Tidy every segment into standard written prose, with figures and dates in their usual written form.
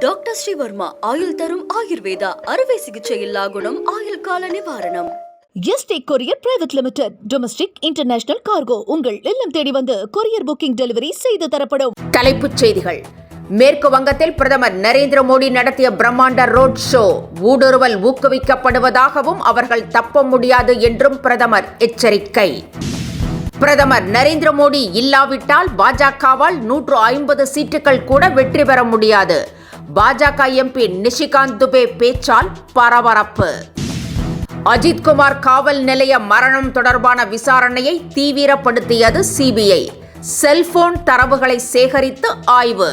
Doctor Sreevarma ஆயுள் தரும் ஆயுர்வேதா அறுவை சிகிச்சை இல்லா குணம் ஆயுள் கால நிவாரணம். Yesterday courier private limited domestic international cargo உங்கள் இல்லம் தேடி வந்து கொரியர் புக்கிங் டெலிவரி செய்து தரப்படும். தலைப்புச் செய்திகள். மேற்கு வங்கத்தில் பிரதமர் நரேந்திர மோடி நடத்திய பிரம்மாண்ட ரோட் ஷோ. ஊடுருவல் ஊக்குவிக்கப்படுவதாகவும் அவர்கள் தப்ப முடியாது என்றும் பிரதமர் எச்சரிக்கை. பிரதமர் நரேந்திர மோடி இல்லாவிட்டால் பாஜகவால் 150 சீட்டுகள் கூட வெற்றி பெற முடியாது. பாஜக எம்பி நிஷிகாந்த் துபே பேச்சால் பரபரப்பு. அஜித்குமார் காவல் நிலைய மரணம் தொடர்பான விசாரணையை தீவிரப்படுத்தியது சிபிஐ. செல்போன் தரவுகளை சேகரித்து ஆய்வு.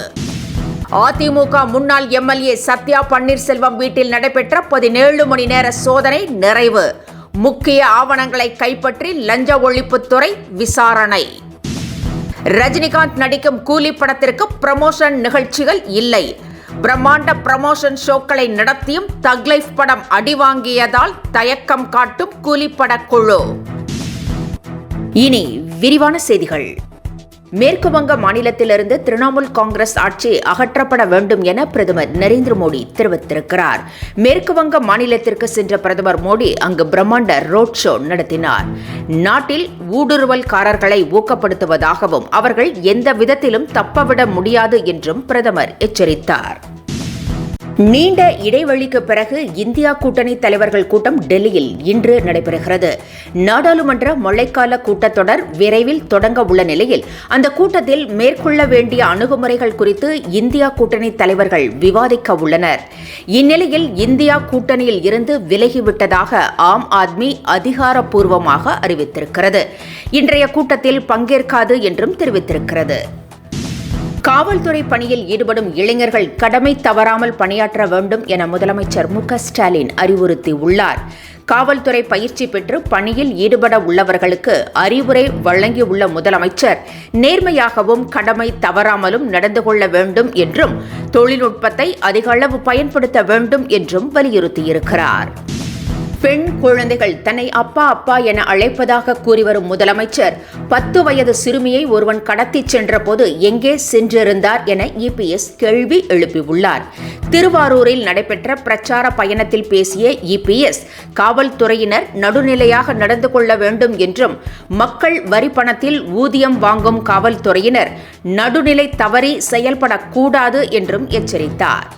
அதிமுக முன்னாள் எம்எல்ஏ சத்யா பன்னீர்செல்வம் வீட்டில் நடைபெற்ற 17 மணி நேர சோதனை நிறைவு. முக்கிய ஆவணங்களை கைப்பற்றி லஞ்ச ஒழிப்புத்துறை விசாரணை. ரஜினிகாந்த் நடிக்கும் கூலி படத்திற்கு ப்ரமோஷன் நிகழ்ச்சிகள் இல்லை. பிரம்மாண்ட ப்ரமோஷன் ஷோக்களை நடத்தியும் தக் லைஃப் படம் அடிவாங்கியதால் தயக்கம் காட்டும் கூலிப்பட குழு. இனி விரிவான செய்திகள். மேற்கு வங்க மாநிலத்திலிருந்து திரிணாமுல் காங்கிரஸ் ஆட்சி அகற்றப்பட வேண்டும் என பிரதமர் நரேந்திர மோடி தெரிவித்திருக்கிறார். மேற்கு வங்க மாநிலத்திற்கு சென்ற பிரதமர் மோடி அங்கு பிரம்மாண்ட ரோட் ஷோ நடத்தினார். நாட்டில் ஊடுருவல்காரர்களை ஊக்கப்படுத்துவதாகவும் அவர்கள் எந்த விதத்திலும் தப்பவிட முடியாது என்றும் பிரதமர் எச்சரித்தார். நீண்ட இடைவெளிக்கு பிறகு இந்தியா கூட்டணி தலைவர்கள் கூட்டம் டெல்லியில் இன்று நடைபெறுகிறது. நாடாளுமன்ற மழைக்கால கூட்டத்தொடர் விரைவில் தொடங்க உள்ள நிலையில் அந்த கூட்டத்தில் மேற்கொள்ள வேண்டிய அணுகுமுறைகள் குறித்து இந்தியா கூட்டணி தலைவர்கள் விவாதிக்க உள்ளனர். இந்நிலையில் இந்தியா கூட்டணியில் இருந்து விலகிவிட்டதாக ஆம் ஆத்மி அதிகாரப்பூர்வமாக அறிவித்திருக்கிறது. இன்றைய கூட்டத்தில் பங்கேற்காது என்றும் தெரிவித்திருக்கிறது. காவல்துறை பணியில் ஈடுபடும் இளைஞர்கள் கடமை தவறாமல் பணியாற்ற வேண்டும் என முதலமைச்சர் மு.க.ஸ்டாலின் அறிவுறுத்தியுள்ளார். காவல்துறை பயிற்சி பெற்று பணியில் ஈடுபட உள்ளவர்களுக்கு அறிவுரை வழங்கியுள்ள முதலமைச்சர் நேர்மையாகவும் கடமை தவறாமலும் நடந்து கொள்ள வேண்டும் என்றும் தொழில்நுட்பத்தை அதிக அளவு பயன்படுத்த வேண்டும் என்றும் வலியுறுத்தியிருக்கிறார். பெண் குழந்தைகள் தன்னை அப்பா அப்பா என அழைப்பதாக கூறி வரும் முதலமைச்சர் 10 வயது சிறுமியை ஒருவன் கடத்திச் சென்றபோது எங்கே சென்றிருந்தார் என இபிஎஸ் கேள்வி எழுப்பியுள்ளார். திருவாரூரில் நடைபெற்ற பிரச்சார பயணத்தில் பேசிய இபிஎஸ் காவல்துறையினர் நடுநிலையாக நடந்து கொள்ள வேண்டும் என்றும் மக்கள் வரி பணத்தில் ஊதியம் வாங்கும் காவல்துறையினர் நடுநிலை தவறி செயல்படக்கூடாது என்றும் எச்சரித்தார்.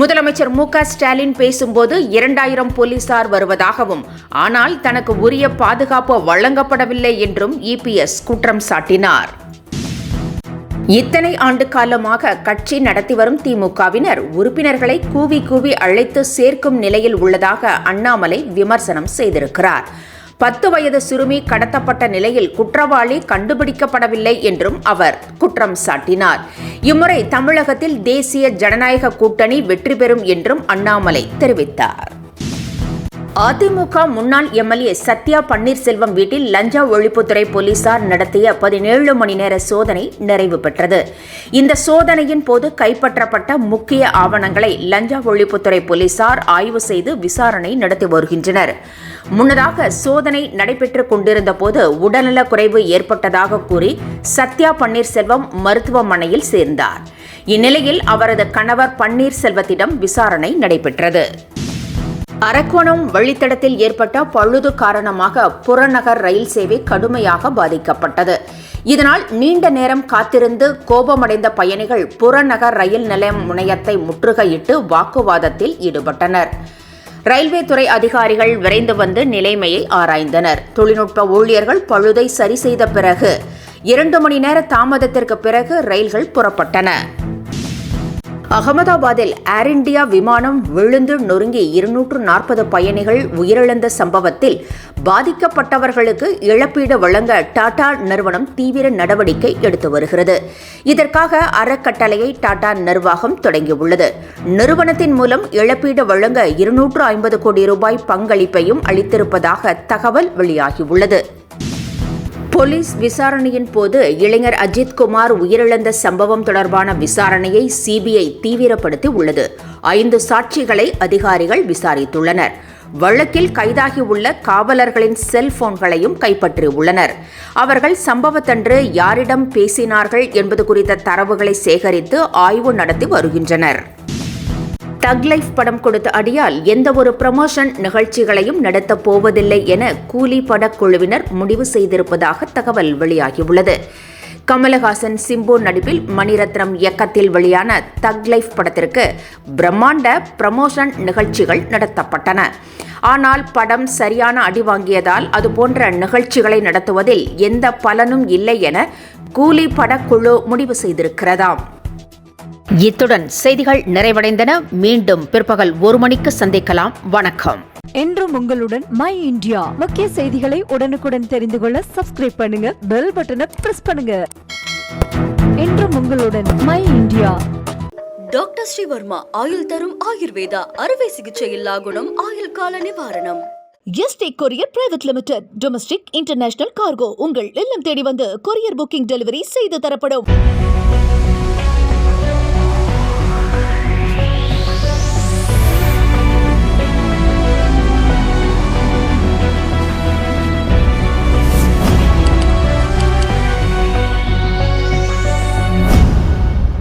முதலமைச்சர் மு.க.ஸ்டாலின் பேசும்போது 2000 போலீசார் வருவதாகவும் ஆனால் தனக்கு உரிய பாதுகாப்பு வழங்கப்படவில்லை என்றும் இபிஎஸ் குற்றம் சாட்டினார். இத்தனை ஆண்டு காலமாக கட்சி நடத்தி வரும் திமுகவினர் உறுப்பினர்களை கூவி கூவி அழைத்து சேர்க்கும் நிலையில் உள்ளதாக அண்ணாமலை விமர்சனம் செய்திருக்கிறார். 10 வயது சிறுமி கடத்தப்பட்ட நிலையில் குற்றவாளி கண்டுபிடிக்கப்படவில்லை என்றும் அவர் குற்றம் சாட்டினார். இம்முறை தமிழகத்தில் தேசிய ஜனநாயக கூட்டணி வெற்றி பெறும் என்றும் அண்ணாமலை தெரிவித்தார். அதிமுக முன்னாள் எம்எல்ஏ சத்யா பன்னீர்செல்வம் வீட்டில் லஞ்ச ஒழிப்புத்துறை போலீசார் நடத்திய 17 மணி நேர சோதனை நிறைவு பெற்றது. இந்த சோதனையின் போது கைப்பற்றப்பட்ட முக்கிய ஆவணங்களை லஞ்ச ஒழிப்புத்துறை போலீசார் ஆய்வு செய்து விசாரணை நடத்தி வருகின்றனர். முன்னதாக சோதனை நடைபெற்றுக் கொண்டிருந்த போது உடல்நலக் குறைவு ஏற்பட்டதாக கூறி சத்யா பன்னீர்செல்வம் மருத்துவமனையில் சேர்ந்தார். இந்நிலையில் அவரது கணவர் பன்னீர்செல்வத்திடம் விசாரணை நடைபெற்றது. அரக்கோணம் வழித்தடத்தில் ஏற்பட்ட பழுது காரணமாக புறநகர் ரயில் சேவை கடுமையாக பாதிக்கப்பட்டது. இதனால் நீண்ட நேரம் காத்திருந்து கோபமடைந்த பயணிகள் புறநகர் ரயில் நிலையம் முனையத்தை முற்றுகையிட்டு வாக்குவாதத்தில் ஈடுபட்டனர். ரயில்வே துறை அதிகாரிகள் விரைந்து வந்து நிலைமையை ஆராய்ந்தனர். தொழில்நுட்ப ஊழியர்கள் பழுதை சரி செய்த பிறகு 2 மணி நேர தாமதத்திற்கு பிறகு ரயில்கள் புறப்பட்டன. அகமதாபாத்தில் ஏர் இண்டியா விமானம் விழுந்து நொறுங்கி 240 பயணிகள் உயிரிழந்த சம்பவத்தில் பாதிக்கப்பட்டவர்களுக்கு இழப்பீடு வழங்க டாடா நிறுவனம் தீவிர நடவடிக்கை எடுத்து வருகிறது. இதற்காக அறக்கட்டளையை டாடா நிர்வாகம் தொடங்கியுள்ளது. நிறுவனத்தின் மூலம் இழப்பீடு வழங்க 250 கோடி ரூபாய் பங்களிப்பையும் அளித்திருப்பதாக தகவல் வெளியாகியுள்ளது. போலீஸ் விசாரணையின் போது இளைஞர் அஜித்குமார் உயிரிழந்த சம்பவம் தொடர்பான விசாரணையை சிபிஐ தீவிரப்படுத்தி உள்ளது. 5 சாட்சிகளை அதிகாரிகள் விசாரித்துள்ளனர். வழக்கில் கைதாகியுள்ள காவலர்களின் செல்போன்களையும் கைப்பற்றியுள்ளனர். அவர்கள் சம்பவத்தன்று யாரிடம் பேசினார்கள் என்பது குறித்த தரவுகளை சேகரித்து ஆய்வு நடத்தி வருகின்றனர். தக் லைஃப் படம் கொடுத்த அடியால் எந்த ஒரு ப்ரமோஷன் நிகழ்ச்சிகளையும் நடத்தப் போவதில்லை என கூலி படக்குழுவினர் முடிவு செய்திருப்பதாக தகவல் வெளியாகியுள்ளது. கமலஹாசன் சிம்பு நடிப்பில் மணிரத்னம் இயக்கத்தில் வெளியான தக் லைஃப் படத்திற்கு பிரம்மாண்ட ப்ரமோஷன் நிகழ்ச்சிகள் நடத்தப்பட்டன. ஆனால் படம் சரியான அடி வாங்கியதால் அதுபோன்ற நிகழ்ச்சிகளை நடத்துவதில் எந்த பலனும் இல்லை என கூலி படக்குழு முடிவு செய்திருக்கிறதாம். இத்துடன் செய்திகள் நிறைவடைந்தன. மீண்டும் பிற்பகல் 1 மணிக்கு சந்திக்கலாம். வணக்கம். என்றும் உங்களுடன் மை இந்தியா. முக்கிய செய்திகளை உடனுக்குடன் தெரிந்து கொள்ள சப்ஸ்கிரைப் பண்ணுங்க, பெல் பட்டனை பிரஸ் பண்ணுங்க. என்றும் உங்களுடன் மை இந்தியா. டாக்டர் ஸ்ரீவர்மா ஆயுள் தரும் ஆயுர்வேதா அறுவை சிகிச்சை இல்லா குணம் ஆயுள் கால நிவாரணம். Yesterday courier private limited domestic international cargo உங்கள் இல்லம் தேடி வந்து கொரியர் புக்கிங் டெலிவரி செய்து தரப்படும்.